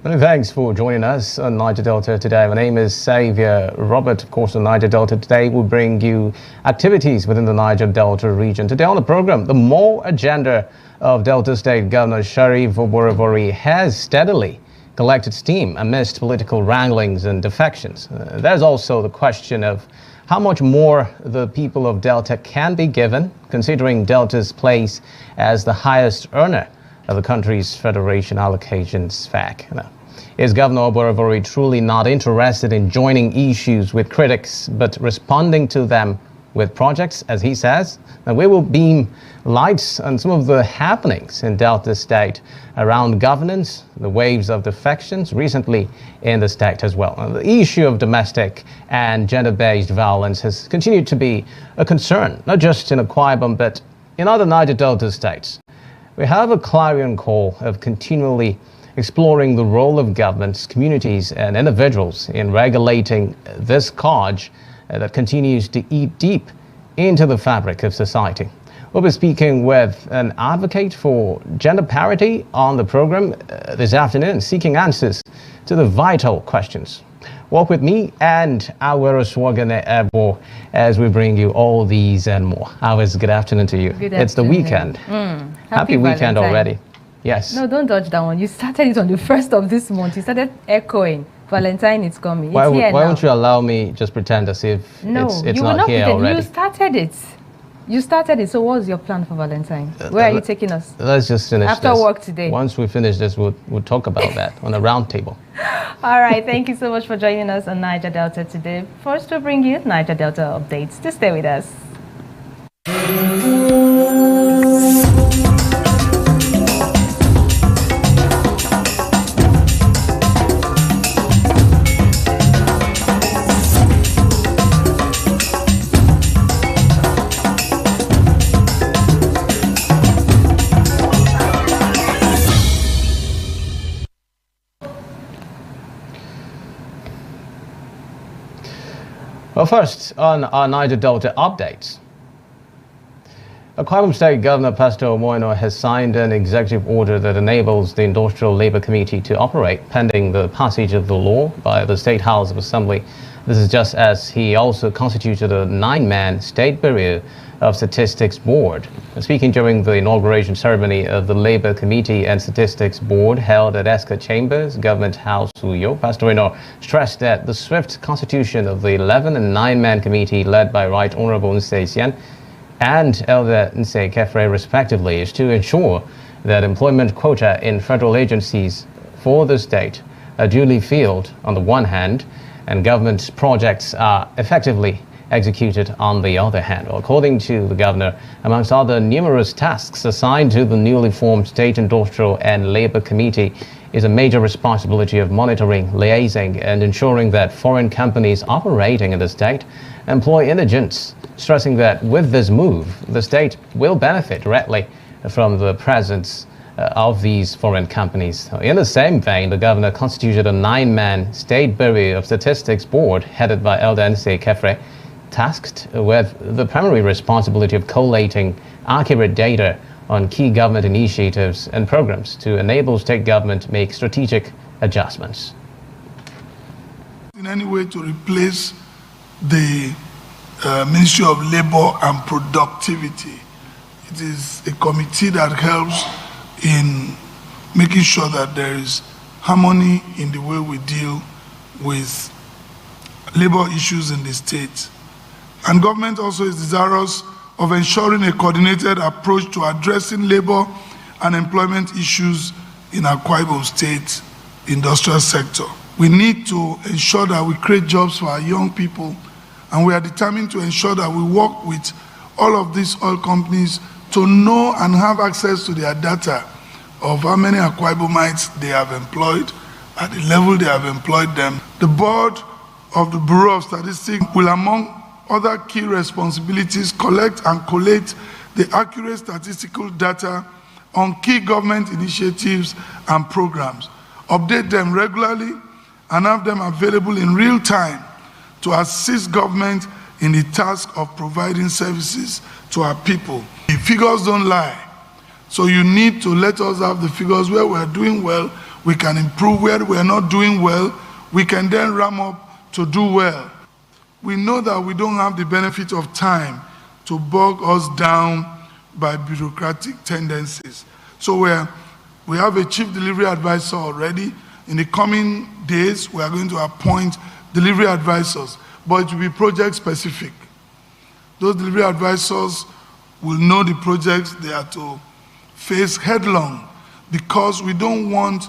Many thanks for joining us on Niger Delta today. My name is Xavier Robert. Of course, on Niger Delta today, we'll bring you activities within the Niger Delta region. Today on the program, the more agenda of Delta State Governor Sharif Oborevori has steadily collected steam amidst political wranglings and defections. There's also the question of how much more the people of Delta can be given, considering Delta's place as the highest earner of the country's Federation allocations FAC. Is Governor Oborevori truly not interested in joining issues with critics, but responding to them with projects, as he says? Now, we will beam lights on some of the happenings in Delta State around governance, the waves of defections recently in the state as well. The issue of domestic and gender-based violence has continued to be a concern, not just in Akwa Ibom, but in other Niger Delta states. We have a clarion call of continually exploring the role of governments, communities, and individuals in regulating this scourge that continues to eat deep into the fabric of society. We'll be speaking with an advocate for gender parity on the program this afternoon, seeking answers to the vital questions. Walk with me and our Swagane Ebo as we bring you all these and more. Always good afternoon to you. Good it's the weekend. Happy weekend already. Yes. No, don't dodge that one. You started it on the 1st of this month. You started echoing. Valentine is coming. Why now. won't you allow me just pretend as if it's not here already? You started it. You started it. So what's your plan for Valentine? Where are you taking us? Let's just finish after work today. Once we finish this, we'll talk about that on a round table. All right. Thank you so much for joining us on Niger Delta today. First, we'll bring you Niger Delta updates. Just stay with us. Well, first, on our Niger Delta updates. Akwa Ibom State Governor Pastor Omoino has signed an executive order that enables the Industrial Labour Committee to operate pending the passage of the law by the State House of Assembly. This is just as he also constituted a 9-man State Bureau of Statistics Board. Speaking during the inauguration ceremony of the Labour Committee and Statistics Board held at Eska Chambers, Government House, Uyo, Pastor Omoino stressed that the swift constitution of the 11 and 9-man committee led by Right Honourable Nse Sian and Elder Nse Kefre respectively is to ensure that employment quota in federal agencies for the state are duly filled on the one hand, and government projects are effectively executed on the other hand. According to the governor, amongst other numerous tasks assigned to the newly formed State Industrial and Labour Committee is a major responsibility of monitoring, liaising and ensuring that foreign companies operating in the state employ indigents, stressing that with this move, the state will benefit directly from the presence of these foreign companies. In the same vein, the governor constituted a 9-man State Bureau of Statistics Board headed by Elder Nse Kefre, tasked with the primary responsibility of collating accurate data on key government initiatives and programs to enable state government to make strategic adjustments. In any way to replace the Ministry of Labor and Productivity. It is a committee that helps in making sure that there is harmony in the way we deal with labor issues in the state. And government also is desirous of ensuring a coordinated approach to addressing labor and employment issues in Akwa Ibom State industrial sector. We need to ensure that we create jobs for our young people, and we are determined to ensure that we work with all of these oil companies to know and have access to their data of how many Akwa Ibomites they have employed, at the level they have employed them. The board of the Bureau of Statistics will, among other key responsibilities, collect and collate the accurate statistical data on key government initiatives and programs, update them regularly, and have them available in real time to assist government in the task of providing services to our people. The figures don't lie, so you need to let us have the figures where we are doing well, We can improve where we're not doing well. We can then ram up to do well. We know that we don't have the benefit of time to bog us down by bureaucratic tendencies. So we have a chief delivery advisor already. In the coming days, we are going to appoint delivery advisors, but it will be project specific. Those delivery advisors will know the projects they are to face headlong, because we don't want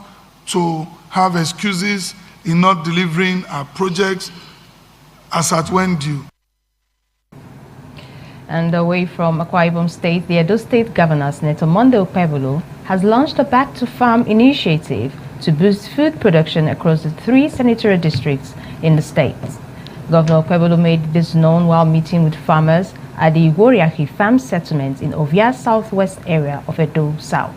to have excuses in not delivering our projects as at when due. And away from Akwa Ibom State, the Edo State Governor, Senator Monday Okpebholo, has launched a Back to Farm initiative to boost food production across the 3 senatorial districts in the state. Governor Okpebholo made this known while meeting with farmers at the Igoriahi Farm Settlement in Ovia Southwest area of Edo South.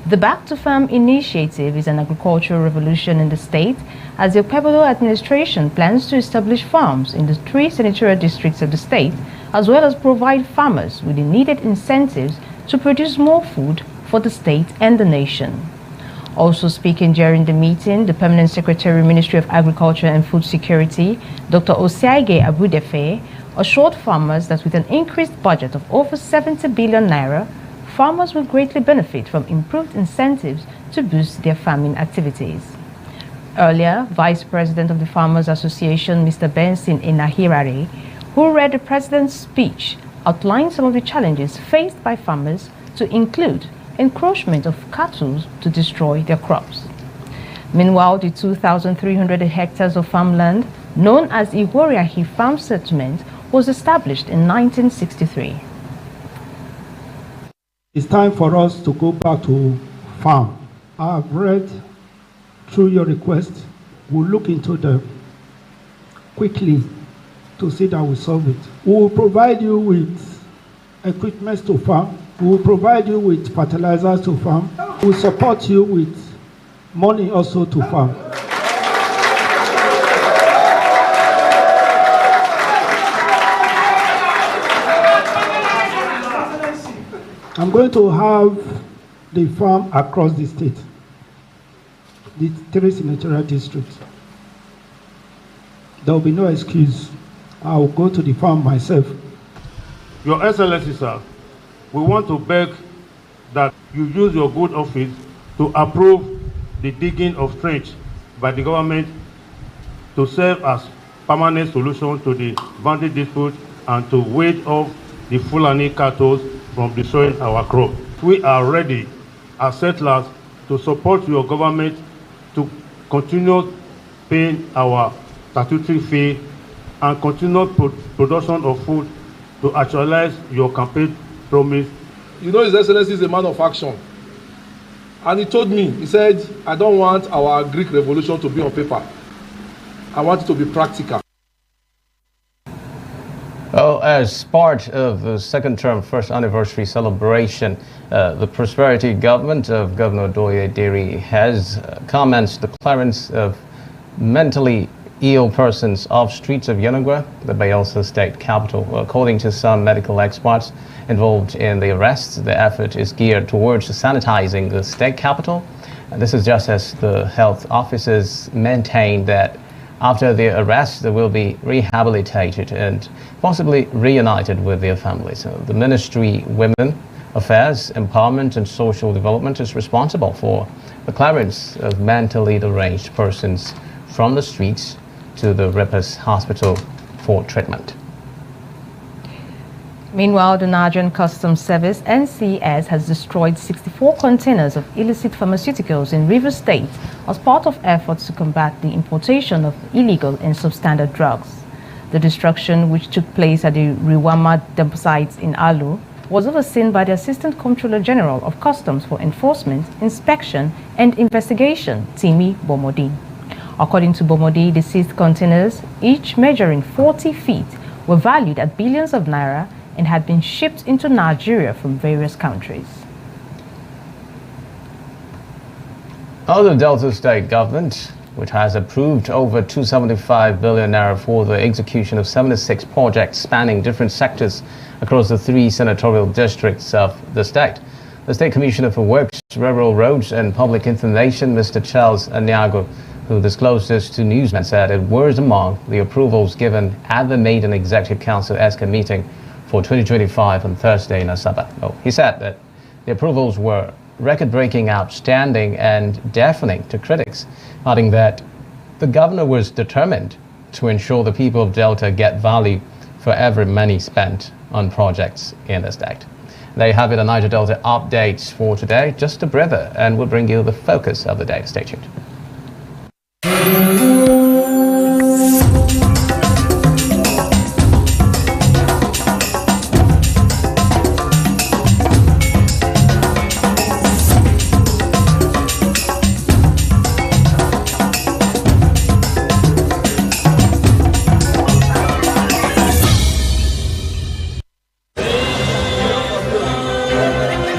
The Back to Farm initiative is an agricultural revolution in the state, as the Okpebholo administration plans to establish farms in the 3 senatorial districts of the state, as well as provide farmers with the needed incentives to produce more food for the state and the nation. Also speaking during the meeting, the Permanent Secretary, Ministry of Agriculture and Food Security, Dr. Osiaige Abudefe, assured farmers that with an increased budget of over 70 billion naira, farmers will greatly benefit from improved incentives to boost their farming activities. Earlier, Vice President of the Farmers Association, Mr. Benson Inahirare, who read the President's speech, outlined some of the challenges faced by farmers, to include encroachment of cattle to destroy their crops. Meanwhile, the 2,300 hectares of farmland known as Igoriahi Farm Settlement was established in 1963. It's time for us to go back to farm. I've read through your request. We'll look into them quickly to see that we solve it. We will provide you with equipment to farm. We will provide you with fertilizers to farm. We will support you with money also to farm. I'm going to have the farm across the state, the 3 senatorial districts. There will be no excuse. I will go to the farm myself. Your Excellency, sir, we want to beg that you use your good office to approve the digging of trench by the government to serve as permanent solution to the boundary dispute and to ward off the Fulani cattle from destroying our crop. We are ready as settlers to support your government to continue paying our statutory fee and continue production of food to actualize your campaign promise. You know, His Excellency is a man of action. And he told me, he said, I don't want our Greek revolution to be on paper. I want it to be practical. Well, as part of the second term first anniversary celebration, the prosperity government of Governor Doye Diri has commenced the clearance of mentally ill persons off streets of Yenagoa, the Bayelsa state capital. According to some medical experts involved in the arrests, the effort is geared towards sanitizing the state capital. And this is just as the health officers maintain that after their arrest, they will be rehabilitated and possibly reunited with their families. The Ministry Women Affairs, Empowerment and Social Development is responsible for the clearance of mentally deranged persons from the streets to the Rippers Hospital for treatment. Meanwhile, the Nigerian Customs Service, NCS, has destroyed 64 containers of illicit pharmaceuticals in Rivers State as part of efforts to combat the importation of illegal and substandard drugs. The destruction, which took place at the Riwama dump sites in Alu, was overseen by the Assistant Comptroller General of Customs for Enforcement, Inspection and Investigation, Timi Bomodi. According to Bomodi, the seized containers, each measuring 40 feet, were valued at billions of naira and had been shipped into Nigeria from various countries. The Delta State government, which has approved over 275 billion naira for the execution of 76 projects spanning different sectors across the 3 senatorial districts of the state. The State Commissioner for Works, Rural Roads and Public Information, Mr. Charles Anyago, who disclosed this to newsmen, said it was among the approvals given at the Maiden Executive Council ESCA meeting for 2025 on Thursday in Asaba. He said that the approvals were record-breaking, outstanding and deafening to critics, adding that the governor was determined to ensure the people of Delta get value for every money spent on projects in the state. There you have it, the Niger Delta updates for today. Just a breather, and we'll bring you the focus of the day. Stay tuned.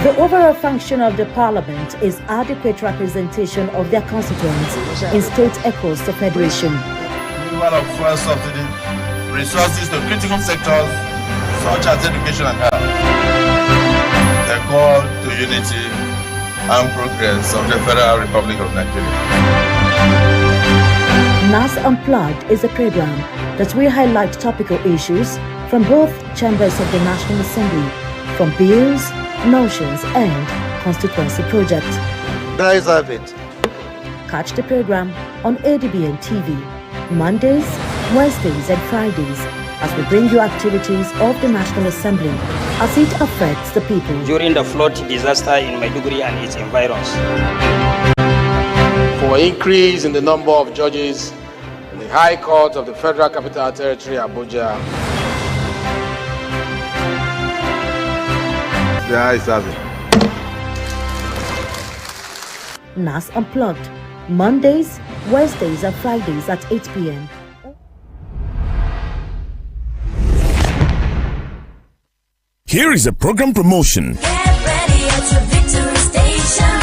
The overall function of the parliament is adequate representation of their constituents in states across the federation. Removal of fuel subsidy, resources to critical sectors such as education and health. A call to unity and progress of the Federal Republic of Nigeria. NAS Unplugged is a program that will highlight topical issues from both chambers of the National Assembly, from bills, motions and constituency projects. Guys have it. Catch the program on ADBN TV, Mondays, Wednesdays and Fridays as we bring you activities of the National Assembly as it affects the people. During the flood disaster in Maiduguri and its environs. For increase in the number of judges in the High Court of the Federal Capital Territory, Abuja. The eyes have it. NAS Unplugged, Mondays, Wednesdays and Fridays at 8 p.m. Here is a program promotion. Get ready at your victory station.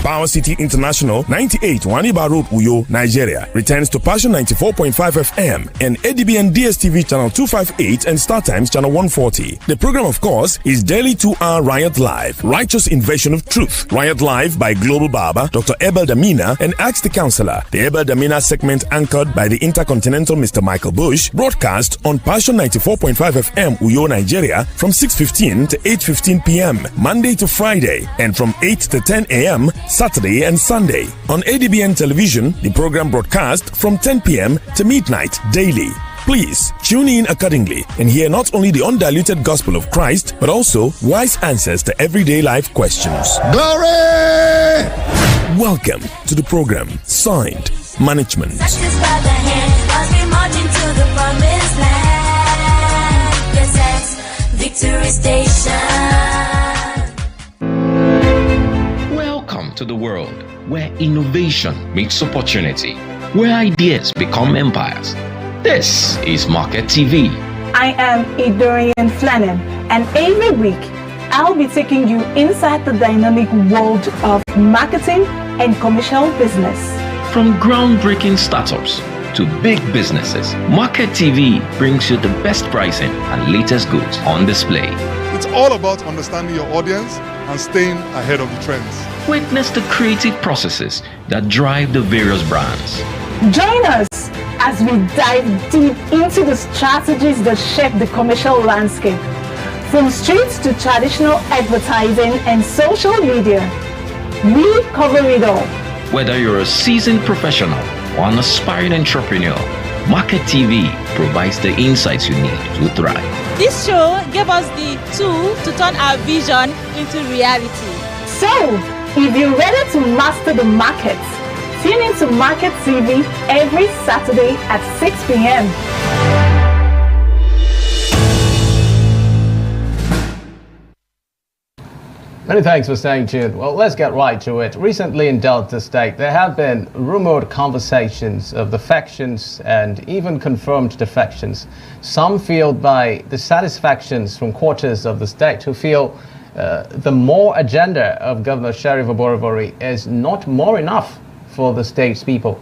Power City International 98 Waniba Road, Uyo, Nigeria returns to Passion 94.5 FM and ADBN DSTV channel 258 and Star Times channel 140. The program, of course, is daily 2-hour Riot Live, Righteous Invasion of Truth. Riot Live by Global Barber, Dr. Abel Damina and Ask the Counselor. The Abel Damina segment anchored by the Intercontinental Mr. Michael Bush, broadcast on Passion 94.5 FM, Uyo, Nigeria from 6:15 to 8:15 p.m. Monday to Friday and from 8 to 10 a.m. Saturday and Sunday. On ADBN television, the program broadcast from 10 p.m. to midnight daily. Please tune in accordingly and hear not only the undiluted gospel of Christ, but also wise answers to everyday life questions. Glory! Welcome to the program. Signed, Management. Touch this by the hand as we march into the promised land. Yes, that's Victory Station. Welcome to the world where innovation meets opportunity, where ideas become empires. This is Market TV. I am Idorian Flannan, and every week I'll be taking you inside the dynamic world of marketing and commercial business. From groundbreaking startups to big businesses, Market TV brings you the best pricing and latest goods on display. It's all about understanding your audience and staying ahead of the trends. Witness the creative processes that drive the various brands. Join us as we dive deep into the strategies that shape the commercial landscape. From streets to traditional advertising and social media, we cover it all. Whether you're a seasoned professional or an aspiring entrepreneur, Market TV provides the insights you need to thrive. This show gave us the tool to turn our vision into reality. So, if you're ready to master the market, tune into Market TV every Saturday at 6 p.m. Many thanks for staying tuned. Well, let's get right to it. Recently in Delta State, there have been rumored conversations of defections and even confirmed defections. Some fueled by dissatisfactions from quarters of the state who feel the more agenda of Governor Sheriff Oborevori is not more enough for the state's people.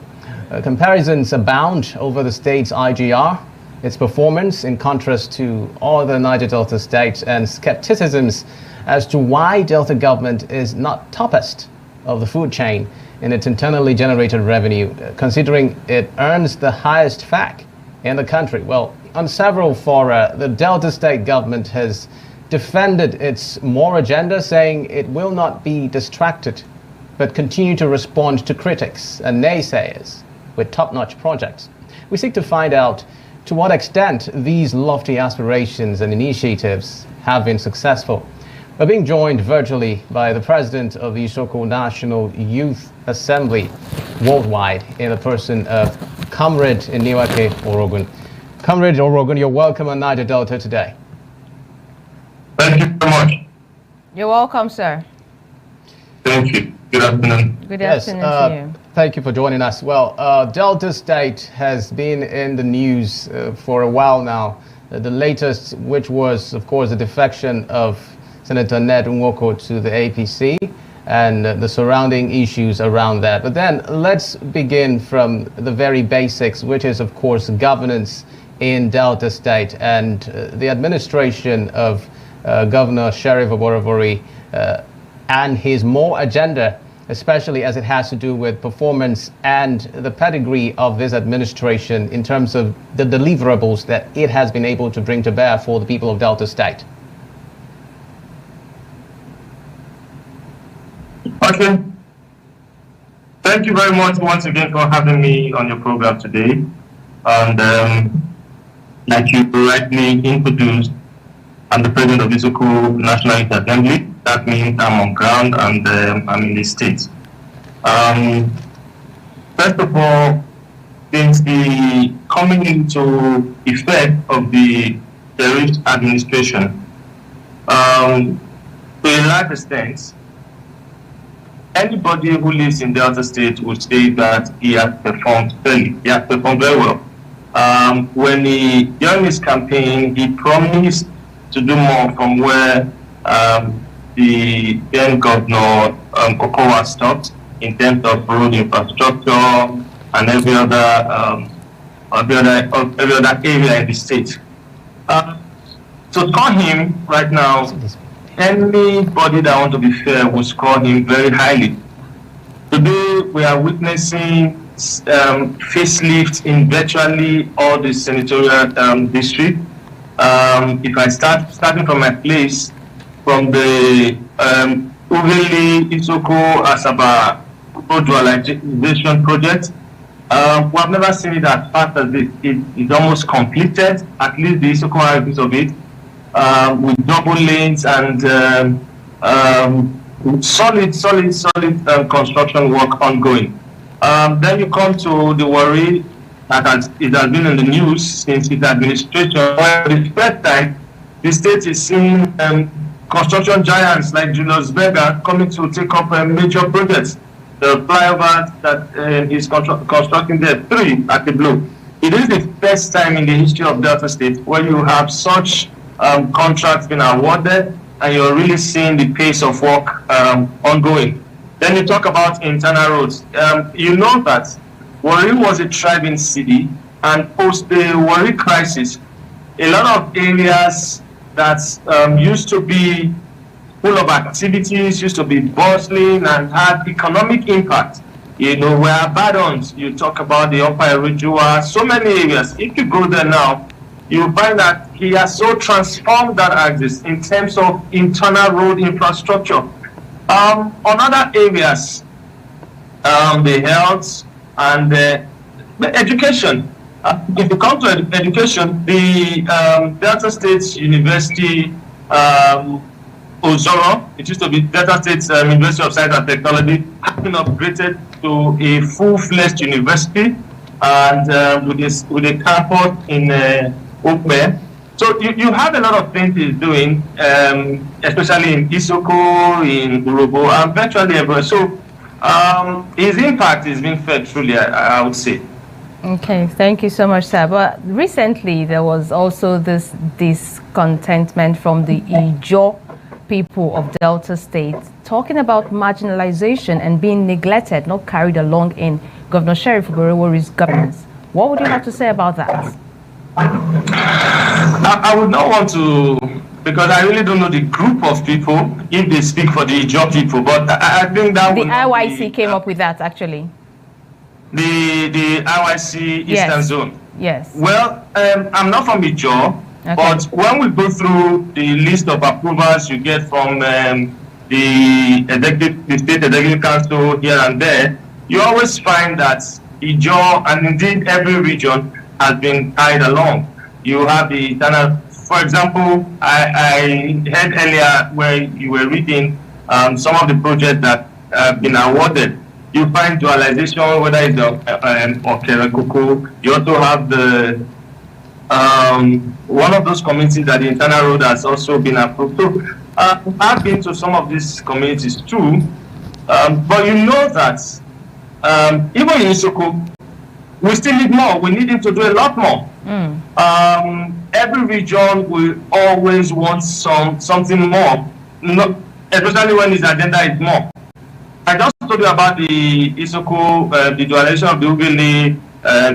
Comparisons abound over the state's IGR, its performance in contrast to other Niger Delta states, and skepticisms as to why Delta government is not toppest of the food chain in its internally generated revenue, considering it earns the highest FAC in the country. Well, on several fora, the Delta State government has defended its more agenda, saying it will not be distracted, but continue to respond to critics and naysayers with top-notch projects. We seek to find out to what extent these lofty aspirations and initiatives have been successful. We're being joined virtually by the president of the Isoko National Youth Assembly worldwide in the person of Comrade Iniwake Orogun. Comrade Orogun, you're welcome on Niger Delta today. Thank you very much. You're welcome, sir. Thank you. Good afternoon. Good afternoon to you. Thank you for joining us. Well, Delta State has been in the news for a while now. The latest, which was, of course, the defection of Senator Ned Nwoko to the APC and the surrounding issues around that. But then let's begin from the very basics, which is, of course, governance in Delta State and the administration of Governor Sheriff Oborevori and his more agenda, especially as it has to do with performance and the pedigree of this administration in terms of the deliverables that it has been able to bring to bear for the people of Delta State. Okay. Thank you very much once again for having me on your program today. And like you rightly introduced, I'm the president of Isoko National Youth Assembly. That means I'm on ground and I'm in the state. First of all, since the coming into effect of the terrorist administration, to a large extent, anybody who lives in Delta State would say that he has performed fairly. He has performed very well. When during his campaign, he promised to do more from where the then governor Kokowa stopped in terms of road infrastructure and every other area in the state. To score him right now, anybody that wants to be fair will score him very highly. Today we are witnessing facelift in virtually all the senatorial district. If I starting from my place, from the Uveli Isoko Asaba road dualization project, we have never seen it as fast as this. It's almost completed, at least the Isoko areas of it, with double lanes and solid construction work ongoing. Then you come to the worry that it has been in the news since its administration, where the first time the state is seeing construction giants like Julius Berger coming to take up major projects. The flyover that is constructing there, 3 at the blow. It is the first time in the history of Delta State where you have such contracts being awarded and you're really seeing the pace of work ongoing. Then you talk about internal roads. You know that Warri was a thriving city, and post the Warri crisis, a lot of areas that used to be full of activities, used to be bustling and had economic impact, were abandoned. You talk about the Upper Erijua, so many areas. If you go there now, you find that he has so transformed that axis in terms of internal road infrastructure. On other areas, the health and the education. If you come to education, the Delta State University, Ozoro, it used to be Delta State University of Science and Technology, has been upgraded to a full-fledged university and with a campus in Okme. So you have a lot of things he's doing, especially in Isoko, in Urobo, and virtually everywhere. So his impact is being felt truly, I would say. Okay, thank you so much, sir. But recently there was also this discontentment from the Ijo people of Delta State talking about marginalization and being neglected, not carried along in Governor Sheriff Oborevori's governance. What would you have to say about that? I would not want to because I really don't know the group of people, if they speak for the Ijaw people, but I think that the IYC came up with that, actually. The IYC Eastern Zone. Yes. Well, I'm not from Ijaw, but when we go through the list of approvals you get from the State Executive Council here and there, you always find that Ijaw, and indeed every region, has been tied along. You have the internal. For example, I heard earlier where you were reading some of the projects that have been awarded. You find dualization, whether it's Okerekoko. You also have the one of those communities that the internal road has also been approved. So I've been to some of these communities too, but you know that even in Isoko, we still need more. We need him to do a lot more. Every region will always want something more, especially when his agenda is more. I just told you about the Isoko, the dualization of the Ugele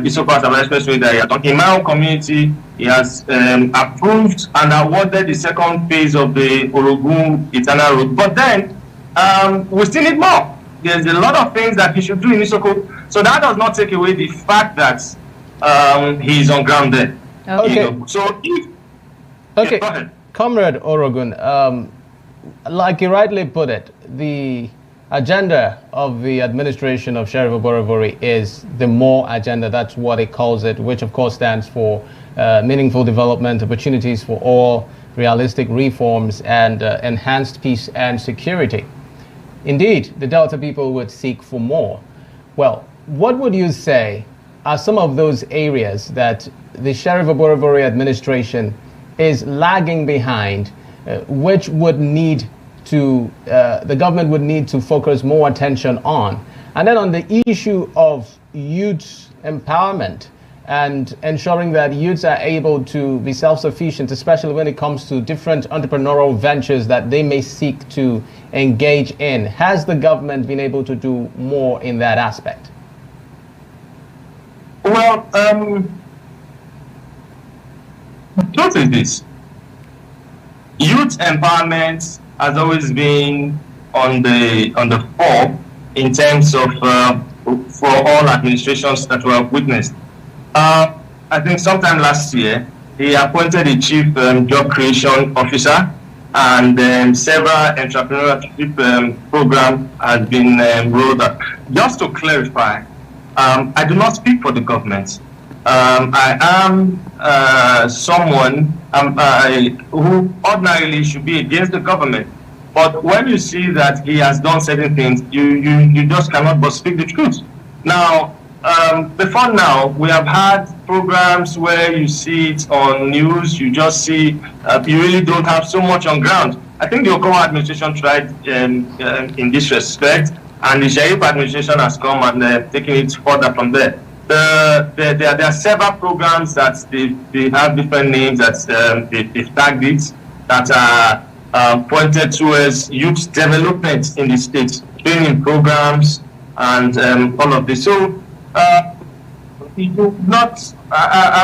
Isoko Asaba Expressway that he has done. In my own community, he has approved and awarded the second phase of the Orogun Internal Road. But then, we still need more. There's a lot of things that he should do in Isoko. So that does not take away the fact that he's on ground there. Okay. You know? So if, okay, go ahead. Comrade Orogun, like you rightly put it, the agenda of the administration of Sheriff Oborevwori is the MORE agenda. That's what it calls it, which of course stands for meaningful development, opportunities for all, realistic reforms, and enhanced peace and security. Indeed, the Delta people would seek for more. Well, what would you say are some of those areas that the Sheriff Oborevwori administration is lagging behind, which would need to, the government would need to focus more attention on? And then on the issue of youth empowerment and ensuring that youths are able to be self-sufficient, especially when it comes to different entrepreneurial ventures that they may seek to engage in. Has the government been able to do more in that aspect? Well, the truth is this. Youth empowerment has always been on the fore in terms of for all administrations that we have witnessed. I think sometime last year he appointed a chief job creation officer, and several entrepreneurship program has been rolled out. Just to clarify, I do not speak for the government. I am someone who ordinarily should be against the government. But when you see that he has done certain things, you just cannot but speak the truth. Now, before now, we have had programs where you see it on news, you just see, you really don't have so much on ground. I think the Okowa administration tried in this respect, and the Sheriff administration has come and taken it further from there. There are several programs that they have different names that they've tagged it, that are pointed towards youth development in the state, training programs, and all of this. So I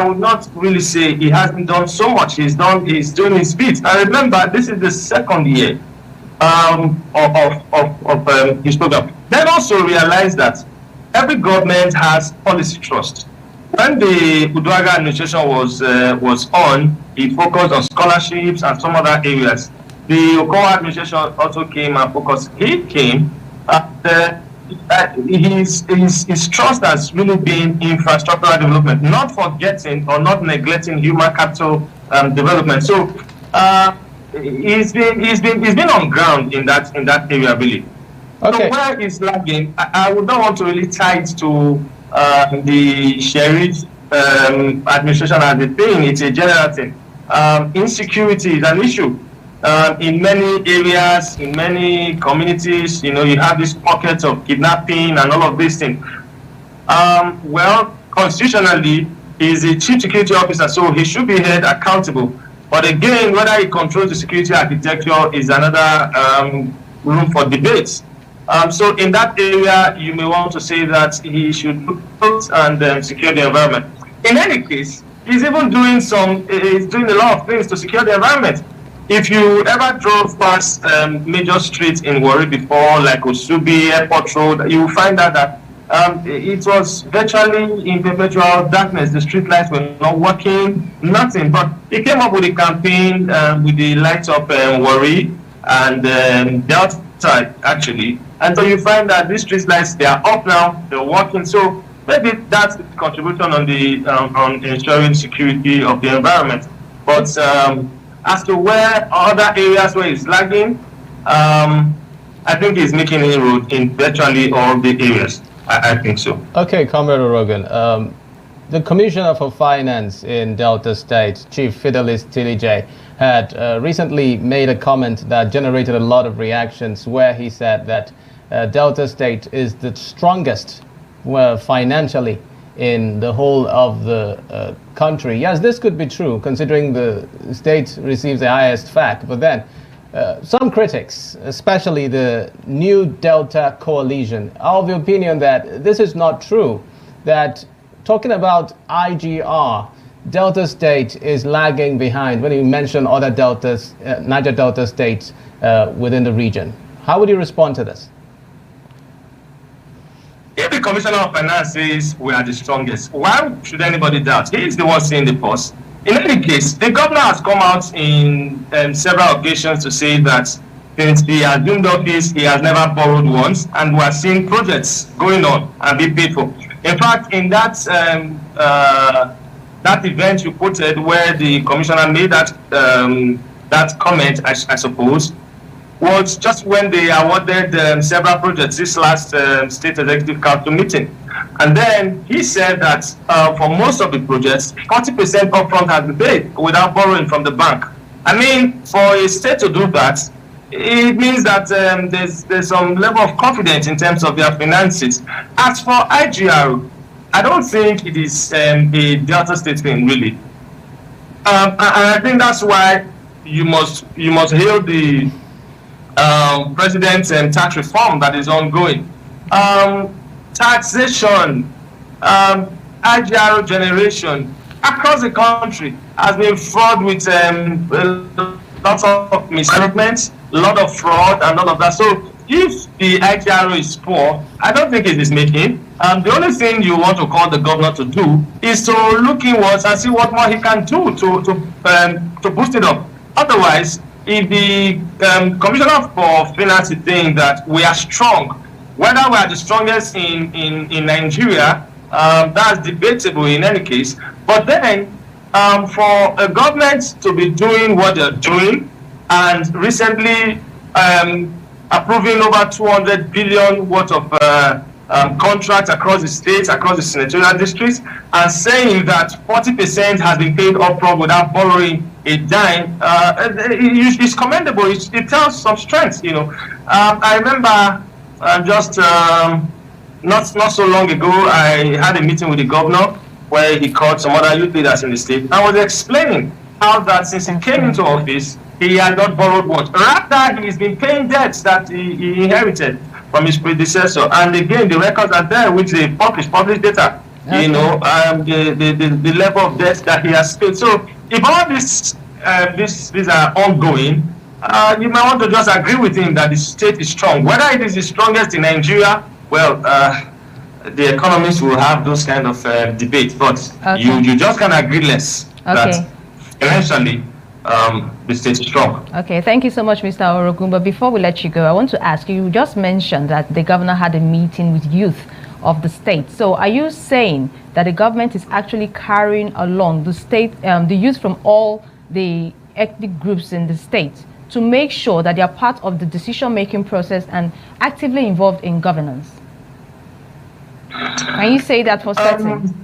would not really say he hasn't done so much. He's doing his bit. And remember, this is the second year of his program. Then also realize that every government has policy trust. When the Uduaghan administration was on, he focused on scholarships and some other areas. The Okowa administration also came and focused. He came, his trust has really been infrastructural development, not forgetting or not neglecting human capital development. So he's been on ground in that area really. Okay. So where is lagging? I would not want to really tie it to the Sheriff administration as a thing. It's a general thing. Insecurity is an issue. In many areas, in many communities, you have these pockets of kidnapping and all of these things. Well, constitutionally, he's a chief security officer, so he should be held accountable. But again, whether he controls the security architecture is another room for debate. So in that area, you may want to say that he should put and secure the environment. In any case, he's even doing a lot of things to secure the environment. if you ever drove past major streets in Warri before, like Osubi, Airport Road, you will find out that it was virtually in perpetual darkness. The street lights were not working, nothing. But he came up with a campaign with the lights of Warri and Delta, actually. And so you find that these street lights, they are up now, they're working. So maybe that's the contribution on the on ensuring security of the environment. But as to where other areas where it's lagging, I think he's making inroad in virtually all the areas. I think so. Okay, Comrade Orogun. The Commissioner for Finance in Delta State, Chief Fidelis Tilije, had recently made a comment that generated a lot of reactions, where he said that Delta State is the strongest financially in the whole of the country. Yes, this could be true, considering the state receives the highest FAC, but then some critics, especially the New Delta Coalition, are of the opinion that this is not true, that talking about IGR, Delta State is lagging behind when you mention other deltas, Niger Delta states within the region. How would you respond to this? If the Commissioner of Finance says we are the strongest, why should anybody doubt? He is the one seeing the pulse. In any case, the governor has come out in several occasions to say that since he has doomed office, he has never borrowed once, and we are seeing projects going on and be paid for. In fact, in that that event you quoted, where the commissioner made that that comment, I suppose, was just when they awarded several projects this last State Executive Council meeting. And then he said that for most of the projects, 40% upfront has been paid without borrowing from the bank. I mean, for a state to do that, it means that there's some level of confidence in terms of their finances. As for IGR, I don't think it is a Delta State thing, really. And I think that's why you must hail the President's tax reform that is ongoing. Taxation, IGR generation across the country has been fraught with lots of mismanagement, a lot of fraud, and all of that. So if the IGR is poor, I don't think it is making. The only thing you want to call the governor to do is to look inwards and see what more he can do to boost it up. Otherwise, if the Commissioner for Finance is saying that we are strong, whether we are the strongest in Nigeria, that's debatable in any case. But then, for a government to be doing what they're doing, and recently approving over 200 billion worth of contracts across the states, across the senatorial districts, and saying that 40% has been paid upfront without borrowing a dime, it's commendable. It tells some strength, you know. I remember just not so long ago, I had a meeting with the governor where he called some other youth leaders in the state. I was explaining how that since he came into office, he had not borrowed what. Rather, he's been paying debts that he inherited from his predecessor. And again, the records are there, which they published data. Okay. You know, the level of debt that he has paid. So if all these are ongoing, you might want to just agree with him that the state is strong. Whether it is the strongest in Nigeria, well, the economists will have those kind of debates. But okay, you just can agree less that financially the state is strong. Okay, thank you so much, Mr. Orogun. But before we let you go, I want to ask you, you just mentioned that the governor had a meeting with youth of the state. So are you saying that the government is actually carrying along the state, the youth from all the ethnic groups in the state, to make sure that they are part of the decision-making process and actively involved in governance? Can you say that for certain?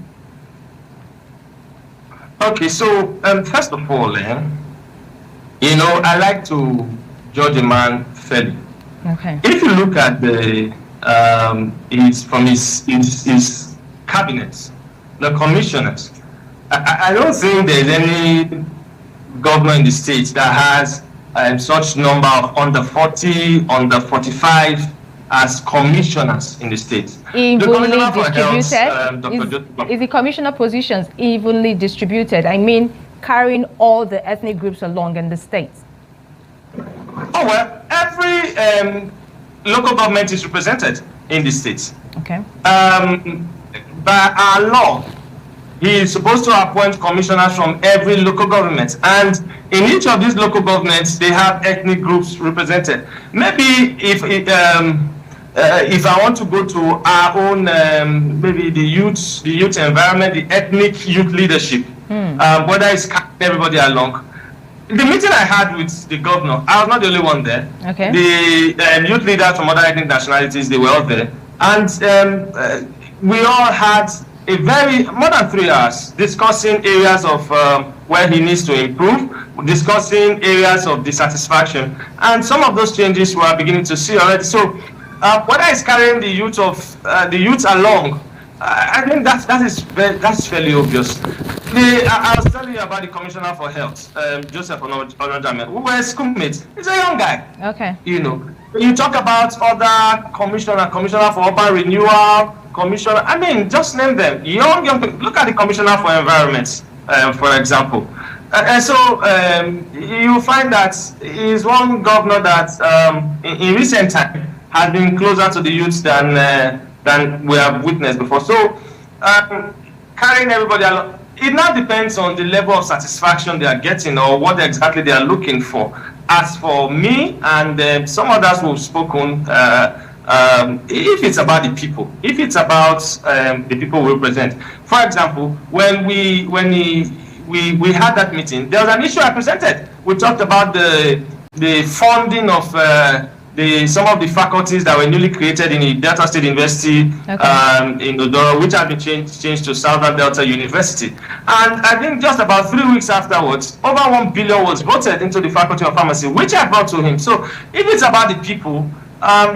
Okay, so first of all, you know, I like to judge a man fairly. Okay. If you look at the his cabinets, the commissioners, I don't think there's any governor in the state that has such number of under 40, under 45 as commissioners in the state. Evenly distributed? Is the commissioner positions evenly distributed? I mean, carrying all the ethnic groups along in the state? Oh, well, every local government is represented in the state. Okay. By our law, he is supposed to appoint commissioners from every local government, and in each of these local governments, they have ethnic groups represented. Maybe if I want to go to our own, maybe the youth environment, the ethnic youth leadership, whether it's carrying everybody along. The meeting I had with the governor, I was not the only one there. Okay. The youth leaders from other ethnic nationalities, they were all there, and we all had more than 3 hours discussing areas of where he needs to improve, discussing areas of dissatisfaction, and some of those changes we are beginning to see already. So whether it's carrying the youth along, I think that's fairly obvious. I was telling you about the Commissioner for Health, Joseph Onojame, who was schoolmates. He's a young guy. Okay. You know, you talk about other commissioner for urban renewal, commissioner. I mean, just name them. Young people. Look at the Commissioner for Environment, for example. And so you find that he's one governor that in recent time has been closer to the youth than we have witnessed before. So carrying everybody along, it now depends on the level of satisfaction they are getting or what exactly they are looking for. As for me and some others who have spoken, if it's about the people, if it's about the people we represent. For example, when we had that meeting, there was an issue I presented. We talked about the funding of some of the faculties that were newly created in the Delta State University in Odoro, which have been changed to Southern Delta University. And I think just about 3 weeks afterwards, over 1 billion was voted into the Faculty of Pharmacy, which I brought to him. So if it's about the people,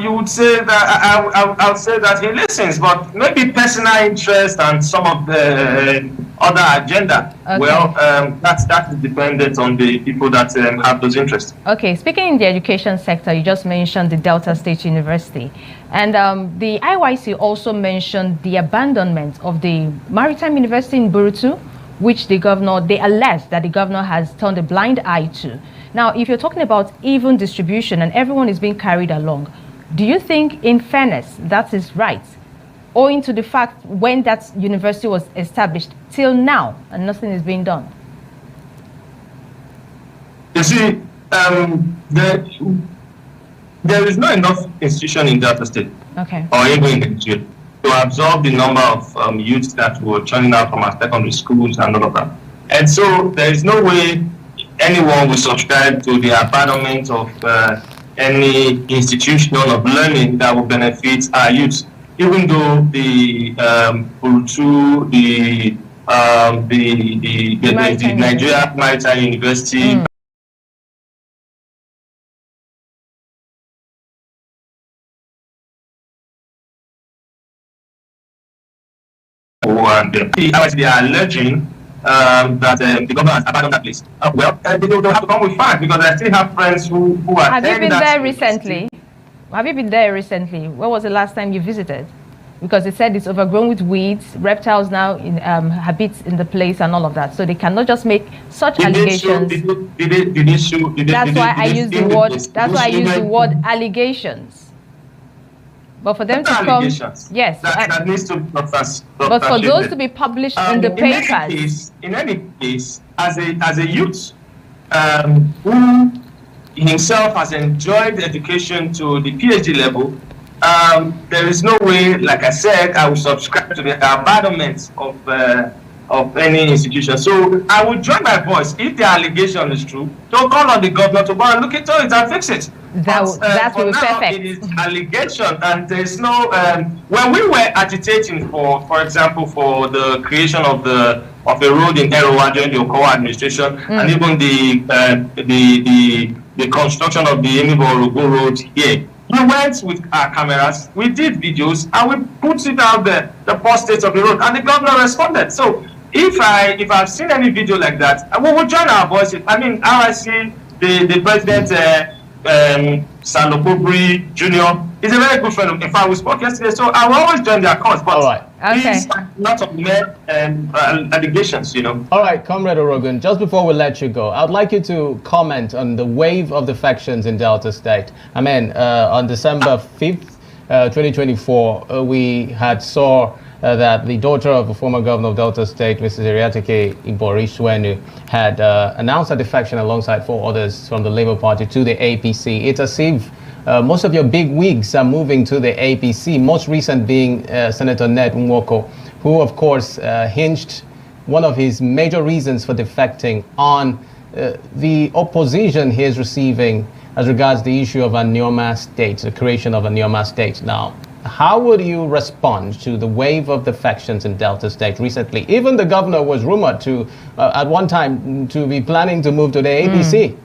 you would say that I would say that he listens, but maybe personal interest and some of the other agenda. Okay. Well, that is dependent on the people that have those interests. Okay, speaking in the education sector, you just mentioned the Delta State University, and the IYC also mentioned the abandonment of the Maritime University in Burutu, which they allege that the governor has turned a blind eye to. Now, if you're talking about even distribution and everyone is being carried along, do you think, in fairness, that is right? Owing to the fact when that university was established till now and nothing is being done? You see, there is not enough institution in Delta State or even in Nigeria to absorb the number of youths that were churning out from our secondary schools and all of that. And so there is no way anyone will subscribe to the abandonment of any institution of learning that will benefit our youth, even though the Burutu, the Nigeria Maritime University. And they are alleging that the government has abandoned that place. Well, they don't have to come with facts because I still have friends who are. Have you been there recently? Have you been there recently? When was the last time you visited? Because they said it's overgrown with weeds, reptiles now habit in the place and all of that. So they cannot just make such allegations. That's why I use the word allegations. But for them to come, yes, that needs to be but for those to be published in the papers. In any case, as a youth who himself has enjoyed education to the PhD level, there is no way, like I said, I will subscribe to the abandonment of any institution. So I will join my voice if the allegation is true to call on the governor to go and look into it and fix it. That will be perfect. It is allegation, and there is no. When we were agitating for example, for the creation of a road in Erowa during the Okowa administration, and even the construction of the Enibo-Orogo road here, we went with our cameras, we did videos, and we put it out there, the post state of the road, and the governor responded. So if I've seen any video like that, we will join our voices. I mean, how I see the president. Salokobri Jr. He's a very good friend. In fact, we spoke yesterday, so I will always join their cause. But all right. these are not of mere allegations, you know. All right, Comrade Orogun, just before we let you go, I'd like you to comment on the wave of defections in Delta State. I mean, on December 5th, 2024, we had saw that the daughter of the former governor of Delta State, Mrs. Iriatike Iboriswenu, had announced a defection alongside 4 others from the Labour Party to the APC. It's as if most of your big wigs are moving to the APC, most recent being Senator Ned Nwoko, who, of course, hinged one of his major reasons for defecting on the opposition he is receiving as regards the issue of a Neoma state, the creation of a Neoma state. Now, how would you respond to the wave of defections in Delta State recently? Even the governor was rumored to, at one time, to be planning to move to the APC.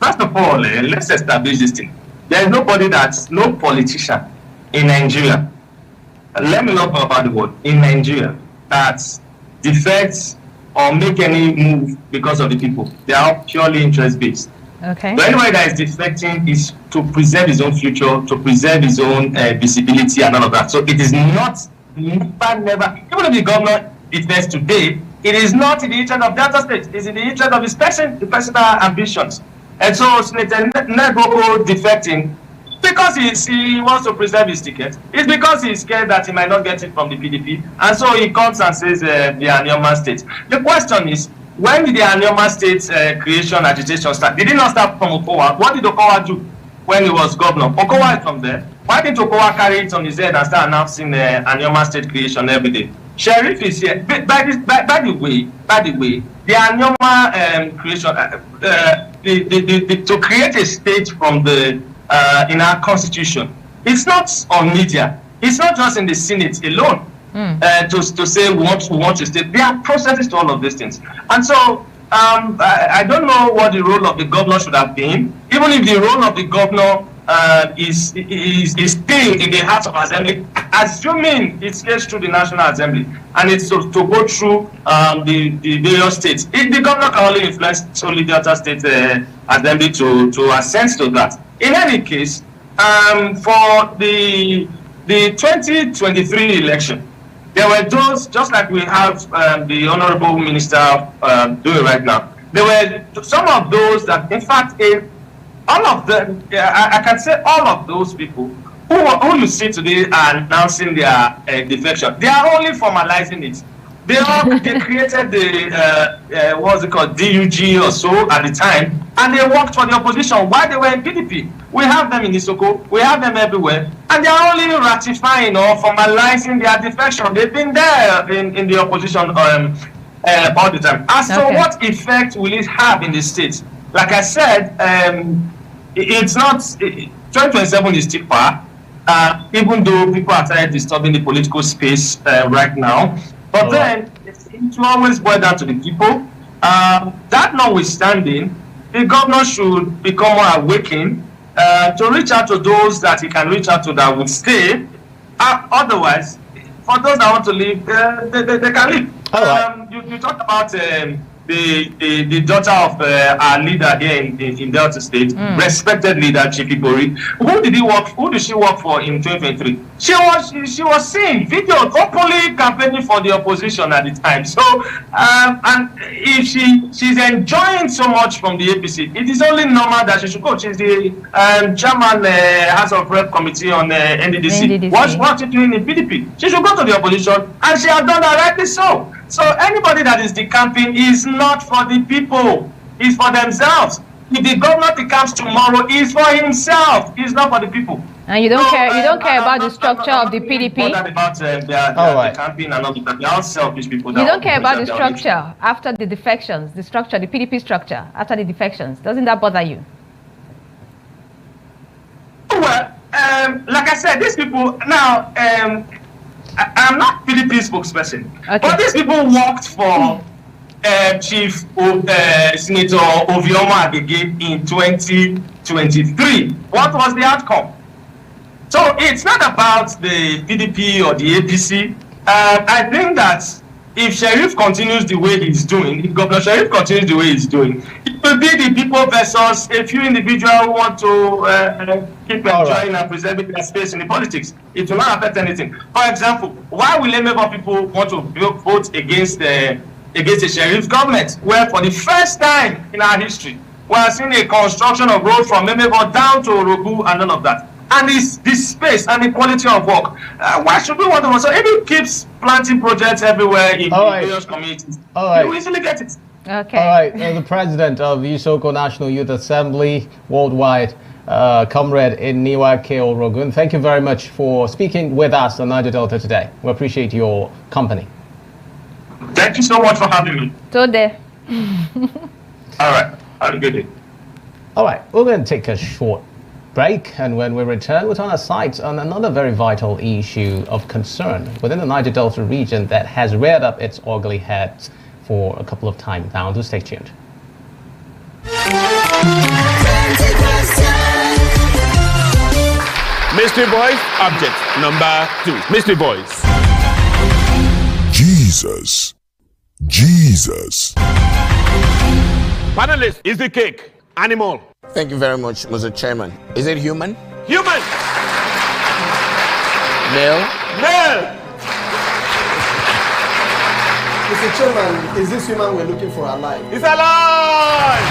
First of all, let's establish this thing. There is nobody no politician in Nigeria, let me not talk about the word, in Nigeria, that defects or make any move because of the people. They are purely interest-based. Okay. So anybody that is defecting is to preserve his own future, to preserve his own visibility and all of that. So it is not, never, even if the governor defects today, it is not in the interest of Delta State. It is in the interest of his personal ambitions. And so Senator Neboko defecting because he wants to preserve his ticket. It's because he's scared that he might not get it from the PDP. And so he comes and says the Neoma state. The question is, when did the Neoma state creation agitation start? Did it not start from Okowa? What did Okowa do when he was governor? Okowa is from there. Why didn't Okowa carry it on his head and start announcing the Neoma state creation every day? Sheriff is here. By the way, the Neoma creation, to create a state from the in our constitution, it's not on media. It's not just in the Senate alone. To say we want to stay. There are processes to all of these things, and so I don't know what the role of the governor should have been. Even if the role of the governor is staying in the House of Assembly, assuming it gets through the National Assembly, and it's to go through the various states. The governor can only influence only Delta State Assembly to assent to that. In any case, for the 2023 election, there were those, just like we have the Honorable Minister doing right now, there were some of those that, in fact, all of them, I can say all of those people who you see today are announcing their defection. They are only formalizing it. They created the, what's it called, DUG or so at the time, and they worked for the opposition while they were in PDP. We have them in Isoko, we have them everywhere, and they are only ratifying or formalizing their defection. They've been there in the opposition all the time. As to what effect will it have in the states? Like I said, it's not, 2027 is still far, even though people are trying to disturbing the political space right now. But then, it will always boil down to the people. That notwithstanding, the governor should become more awakened to reach out to those that he can reach out to that would stay. Otherwise, for those that want to leave, they can leave. You talked about the daughter of our leader here in Delta State, respected leader Chief Ibori. Who did she work for in 2023? She was seeing videos openly campaigning for the opposition at the time. So and if she's enjoying so much from the APC, it is only normal that she should go. She's the chairman House of Rep Committee on NDDC. What's she doing in PDP? She should go to the opposition, and she has done that rightly so. So anybody that is decamping is not for the people, it's for themselves. If the governor decaps tomorrow, it's for himself, it's not for the people. And you don't care about the structure of the PDP? About decamping and all that. They are selfish people. You don't care about the structure after the defections, the PDP structure after the defections. Doesn't that bother you? Well, like I said, these people now, I'm not PDP spokesperson, but these people worked for Chief Senator Ovioma Agege in 2023. What was the outcome? So it's not about the PDP or the APC. I think that if Sheriff continues the way he's doing, if Governor Sheriff continues the way he's doing, it will be the people versus a few individuals who want to keep enjoying and preserving their space in the politics. It will not affect anything. For example, why will Emebo people want to vote against the Sheriff's government, where for the first time in our history, we are seeing a construction of roads from Emebo down to Orogu and all of that. And this space and the quality of work. Why should we want to? So if it keeps planting projects everywhere in various communities, you will easily get it. Okay. All right. The president of Isoko National Youth Assembly Worldwide, Comrade Iniwa K. Orogun, thank you very much for speaking with us on Niger Delta today. We appreciate your company. Thank you so much for having me. Today. All right. Have a good day. All right. We're going to take a short break, and when we return, we'll turn our sights on another very vital issue of concern within the Niger Delta region that has reared up its ugly heads for a couple of times now. Do stay tuned. Mystery voice, object number 2. Mystery voice. Jesus. Jesus. Panelist, is the cake animal? Thank you very much, Mr. Chairman. Is it human? Human. Male? Male. Mr. Chairman, is this human we're looking for alive? It's alive!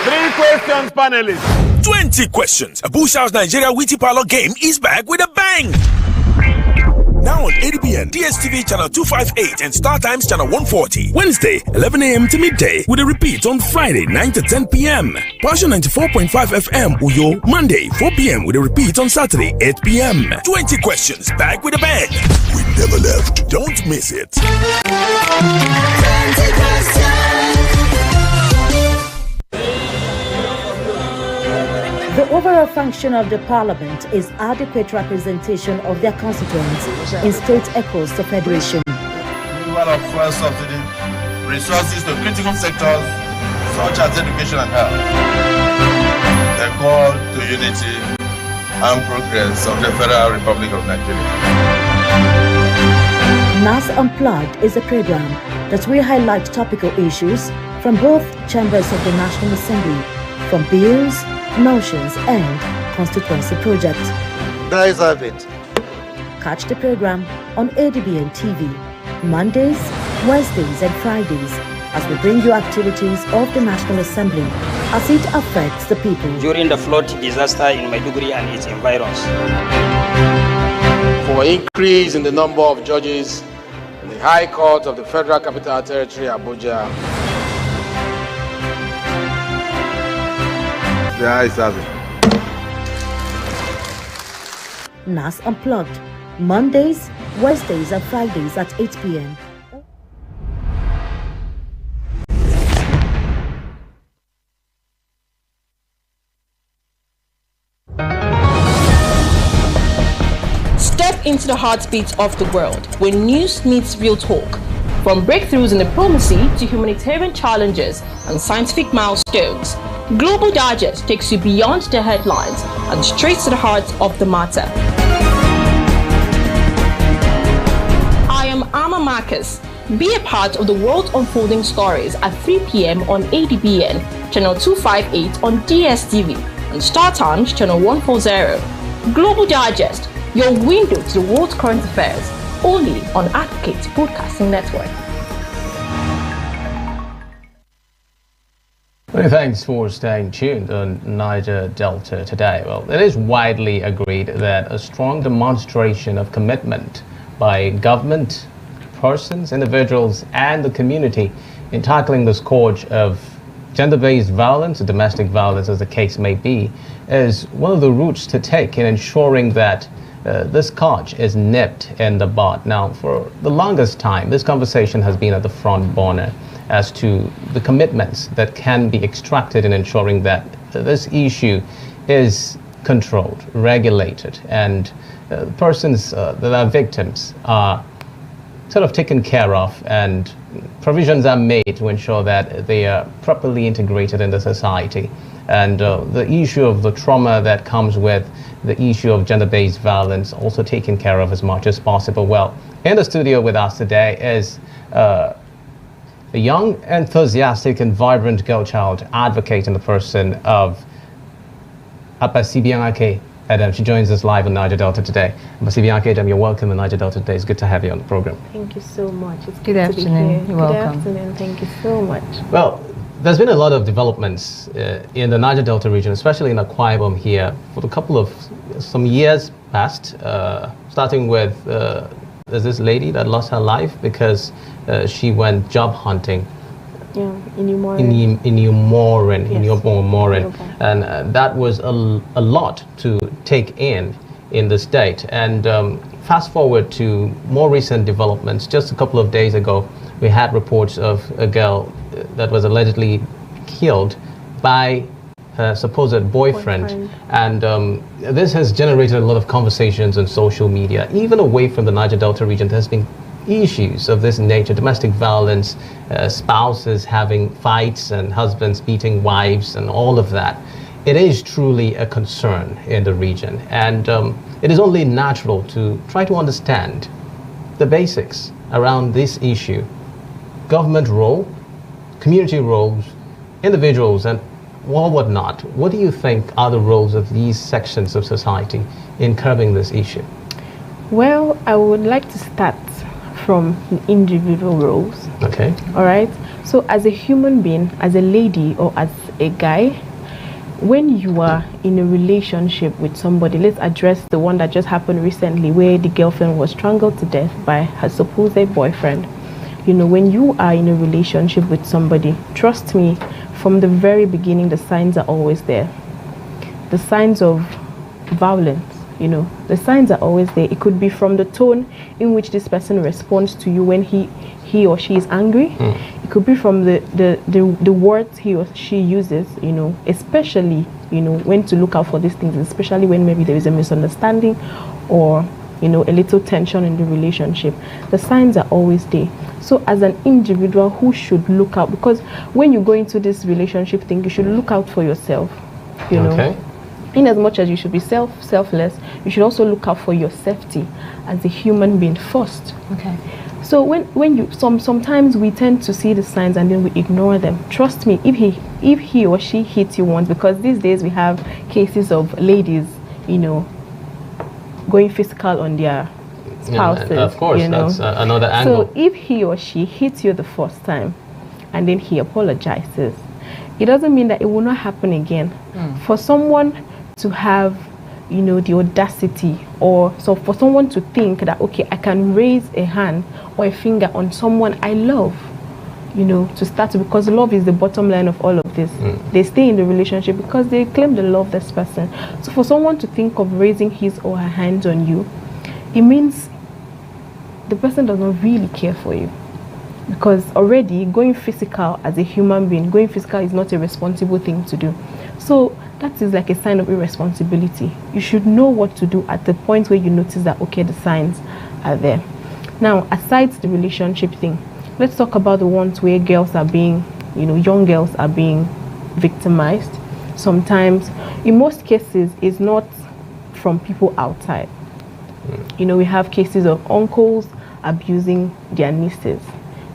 3 questions, panelists. 20 questions. A Bush House Nigeria Witty Parlor game is back with a bang. Now on ADBN, DSTV channel 258 and Star Times channel 140. Wednesday, 11 a.m. to midday, with a repeat on Friday, 9 to 10 p.m. Passion 94.5 FM, Uyo. Monday, 4 p.m. with a repeat on Saturday, 8 p.m. 20 questions, back with a bang. We never left. Don't miss it. The overall function of the parliament is adequate representation of their constituents in state across the federation. Removal of fuel subsidy, resources to critical sectors such as education and health. A call to unity and progress of the Federal Republic of Nigeria. NAS Unplugged is a program that will highlight topical issues from both chambers of the National Assembly, from bills, motions and constituency projects. Guys have it. Catch the program on ADBN TV, Mondays, Wednesdays and Fridays as we bring you activities of the National Assembly as it affects the people. During the flood disaster in Maiduguri and its environs. For increase in the number of judges in the High Court of the Federal Capital Territory, Abuja. The eyes have it. NAS Unplugged, Mondays, Wednesdays and Fridays at 8 p.m. Step into the heartbeat of the world where news meets real talk. From breakthroughs in diplomacy to humanitarian challenges and scientific milestones, Global Digest takes you beyond the headlines and straight to the heart of the matter. I am Amma Marcus. Be a part of the world unfolding stories at 3 p.m. on ADBN, channel 258 on DSTV, and Star Times, channel 140. Global Digest, your window to the world's current affairs, only on Advocate Broadcasting Network. Many thanks for staying tuned on Niger Delta today. Well, it is widely agreed that a strong demonstration of commitment by government, persons, individuals, and the community in tackling the scourge of gender-based violence or domestic violence, as the case may be, is one of the routes to take in ensuring that this scourge is nipped in the bud. Now, for the longest time, this conversation has been at the front burner as to the commitments that can be extracted in ensuring that this issue is controlled, regulated, and persons that are victims are sort of taken care of, and provisions are made to ensure that they are properly integrated into society. and the issue of the trauma that comes with the issue of gender-based violence also taken care of as much as possible. Well, in the studio with us today is a young, enthusiastic, and vibrant girl child advocate in the person of Apasibianake Adam. She joins us live on Niger Delta today. Apasibianake Adam, you're welcome on Niger Delta today. It's good to have you on the program. Thank you so much. It's Good afternoon. You're welcome. Good afternoon. Thank you so much. Well, there's been a lot of developments in the Niger Delta region, especially in Akwa Ibom here, for a couple of some years past, starting with there's this lady that lost her life because she went job hunting. Yeah, in Umorin. In Umorin, in Yes. Umorin. Okay. And that was a lot to take in the state. And fast forward to more recent developments. Just a couple of days ago, we had reports of a girl that was allegedly killed by her supposed boyfriend. And this has generated a lot of conversations on social media. Even away from the Niger Delta region, there's been issues of this nature, domestic violence, spouses having fights and husbands beating wives and all of that. It is truly a concern in the region, and it is only natural to try to understand the basics around this issue: government role, community roles, individuals, and whatnot. What do you think are the roles of these sections of society in curbing this issue? Well, I would like to start from individual roles. Okay. All right. So as a human being, as a lady or as a guy, when you are in a relationship with somebody, let's address the one that just happened recently where the girlfriend was strangled to death by her supposed boyfriend. You know, when you are in a relationship with somebody, trust me, from the very beginning, the signs are always there. The signs of violence, you know, the signs are always there. It could be from the tone in which this person responds to you when he or she is angry. It could be from the words he or she uses, you know, especially, you know, when to look out for these things, especially when maybe there is a misunderstanding or, you know, a little tension in the relationship. The signs are always there. So as an individual, who should look out? Because when you go into this relationship thing, you should look out for yourself, you know. In as much as you should be selfless, you should also look out for your safety as a human being first. Okay. So when you sometimes we tend to see the signs and then we ignore them. Trust me, if he or she hits you once, because these days we have cases of ladies, you know, going physical on their spouses. Yeah, of course, you know? that's another angle. So if he or she hits you the first time and then he apologizes, it doesn't mean that it will not happen again. For someone to have, you know, the audacity, or so for someone to think that, okay, I can raise a hand or a finger on someone I love, you know, to start, because love is the bottom line of all of this. They stay in the relationship because they claim they love this person. So for someone to think of raising his or her hands on you, it means the person does not really care for you. Because already going physical as a human being, going physical is not a responsible thing to do. So that is like a sign of irresponsibility. You should know what to do at the point where you notice that, okay, the signs are there. Now, aside the relationship thing, let's talk about the ones where girls are being, you know, young girls are being victimized. Sometimes, in most cases, it's not from people outside. You know, we have cases of uncles abusing their nieces.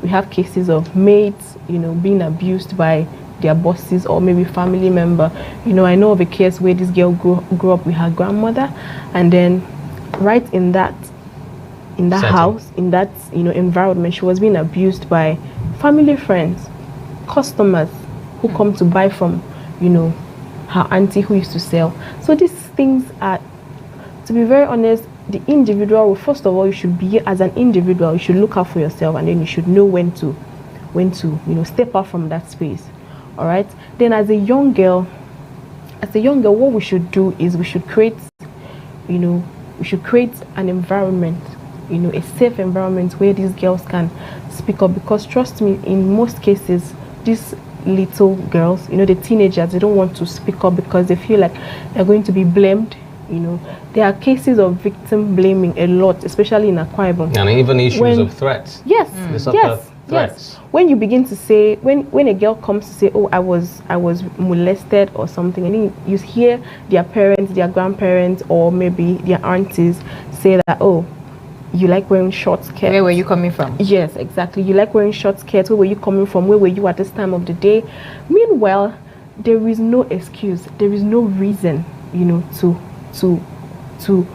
We have cases of maids, you know, being abused by their bosses or maybe family member. You know, I know of a case where this girl grew up with her grandmother, and then right in that setting, house, in that, you know, environment, she was being abused by family friends, customers who come to buy from, you know, her auntie who used to sell. So these things are, to be very honest, the individual, first of all, you should be, as an individual, you should look out for yourself, and then you should know when to, you know, step out from that space. All right. Then as a young girl, what we should do is we should create, you know, an environment, you know, a safe environment where these girls can speak up. Because trust me, in most cases, these little girls, you know, the teenagers, they don't want to speak up because they feel like they're going to be blamed. You know, there are cases of victim blaming a lot, especially in Akwa Ibom. And even issues of threats. Yes, They suffer threats. Yes. When you begin to say, when a girl comes to say, oh, I was molested or something, and then you hear their parents, their grandparents, or maybe their aunties say that, oh, you like wearing short skirts. Where were you coming from? Yes, exactly. You like wearing short skirts. Where were you coming from? Where were you at this time of the day? Meanwhile, there is no excuse. There is no reason, you know, to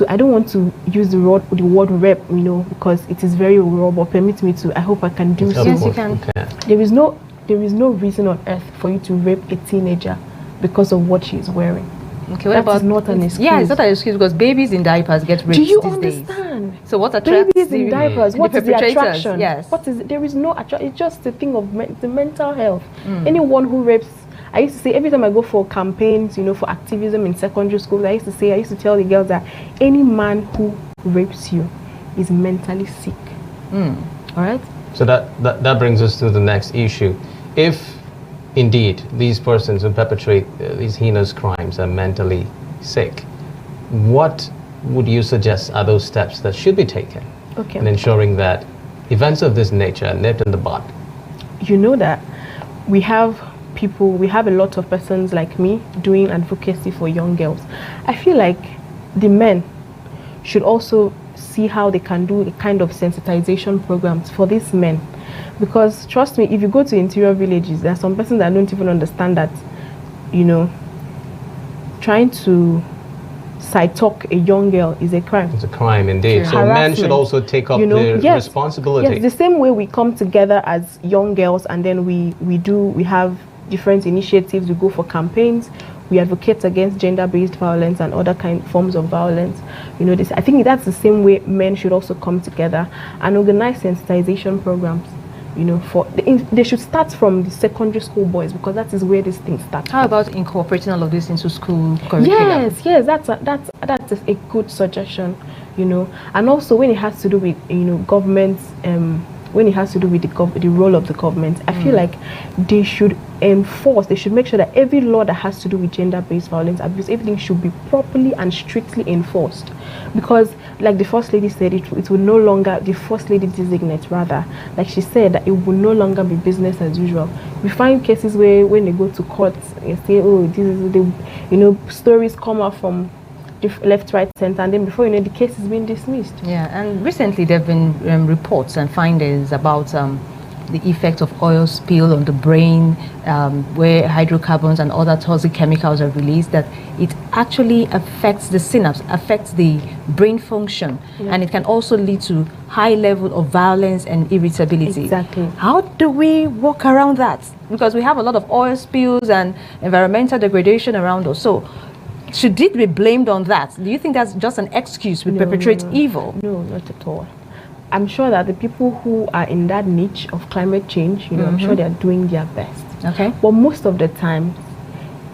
I don't want to use the word rape, you know, because it is very raw, but permit me to, I hope I can do so. Yes, you can. Okay. There is no reason on earth for you to rape a teenager because of what she is wearing. Okay, what that about is not an excuse. Yeah, it's not an excuse because babies in diapers get raped Do you these understand? days. So what attracts babies in diapers? What is the attraction? Yes. What is? There is no attraction. It's just a thing of the mental health. Anyone who rapes. I used to say every time I go for campaigns, you know, for activism in secondary school, I used to tell the girls that any man who rapes you is mentally sick. All right. So that brings us to the next issue. If indeed these persons who perpetrate these heinous crimes are mentally sick, what would you suggest are those steps that should be taken in ensuring that events of this nature are nipped in the bud? You know that we have a lot of persons like me doing advocacy for young girls. I feel like the men should also see how they can do a kind of sensitization programs for these men, because trust me, if you go to interior villages, there are some persons that don't even understand that, you know, trying to side talk a young girl is a crime. It's a crime indeed. So men should also take up the responsibility. Yes, the same way we come together as young girls and then we have different initiatives, we go for campaigns, we advocate against gender-based violence and other forms of violence. You know, I think that's the same way men should also come together and organize sensitization programs. You know, they should start from the secondary school boys, because that is where this thing starts. How about incorporating all of this into school curriculum? Yes, that's a good suggestion. You know, and also when it has to do with, you know, government, when it has to do with the role of the government, I feel like they should enforce, they should make sure that every law that has to do with gender-based violence, abuse, everything should be properly and strictly enforced. Because, like the First Lady said, it will no longer, the First Lady designate rather, like she said, that it will no longer be business as usual. We find cases where when they go to court, they say, oh, this is the, you know, stories come out from left, right, center, and then before you know, the case is being dismissed. Yeah, and recently there have been reports and findings about the effect of oil spill on the brain, where hydrocarbons and other toxic chemicals are released, that it actually affects the synapse, affects the brain function, and it can also lead to high level of violence and irritability. Exactly. How do we work around that? Because we have a lot of oil spills and environmental degradation around us. So should it be blamed on that? Do you think that's just an excuse to perpetrate evil? No, not at all. I'm sure that the people who are in that niche of climate change, you know, I'm sure they're doing their best. Okay. But most of the time,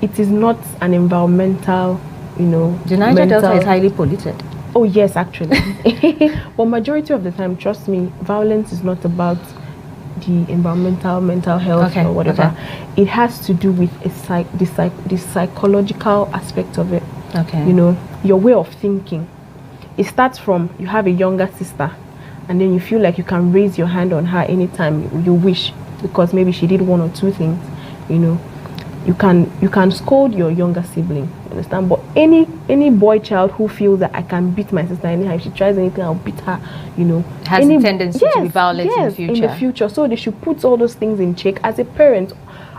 it is not an environmental, you know, the Niger Delta is highly polluted. Oh yes, actually. But majority of the time, trust me, violence is not about the environmental, mental health or whatever. It has to do with the psychological aspect of it. Okay. You know, your way of thinking. It starts from, you have a younger sister, and then you feel like you can raise your hand on her anytime you wish, because maybe she did one or two things. You know, you can scold your younger sibling, you understand? But any boy child who feels that I can beat my sister anyhow, if she tries anything, I'll beat her, you know, has a tendency to be violent in the future. So they should put all those things in check. As a parent,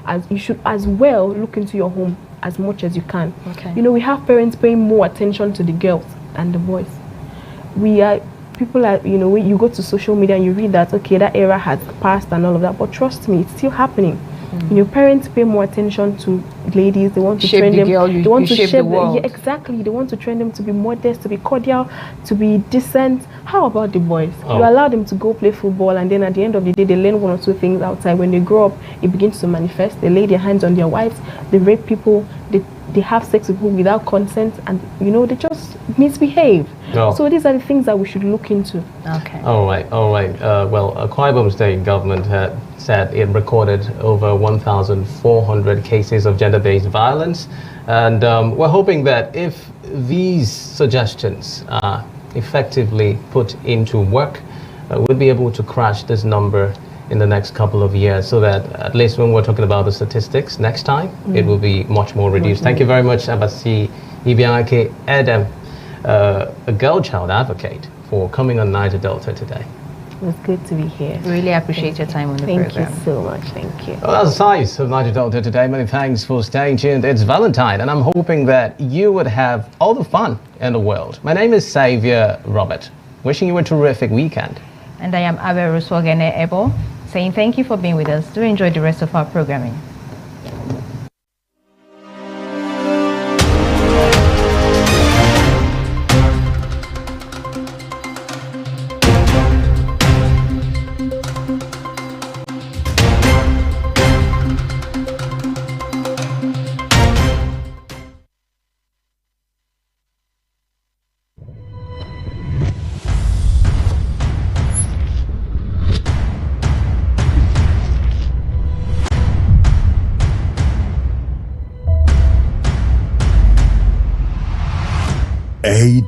as you should as well look into your home as much as you can. Okay. You know, we have parents paying more attention to the girls than the boys. People are, you know, when you go to social media and you read that, okay, that era has passed and all of that, but trust me, it's still happening. You know, parents pay more attention to ladies. They want to train them. They want to shape the world. Yeah, exactly. They want to train them to be modest, to be cordial, to be decent. How about the boys? You allow them to go play football, and then at the end of the day, they learn one or two things outside. When they grow up, it begins to manifest. They lay their hands on their wives. They rape people. They have sex with people without consent, and you know, they just misbehave. So these are the things that we should look into. Okay. All right. Well, Akwa Ibom State government had said it recorded over 1,400 cases of gender-based violence, and we're hoping that if these suggestions are effectively put into work, we'll be able to crash this number in the next couple of years, so that at least when we're talking about the statistics next time, it will be much more reduced. Thank you very much, Abasi Ibianke Adam, a girl child advocate, for coming on Niger Delta today. It was good to be here. Really appreciate your time on the program. Thank you so much. Thank you. Well, that's the size of Niger Delta today. Many thanks for staying tuned. It's Valentine, and I'm hoping that you would have all the fun in the world. My name is Xavier Robert. Wishing you a terrific weekend. And I am Abe Ruswagene Ebo, saying thank you for being with us. Do enjoy the rest of our programming. A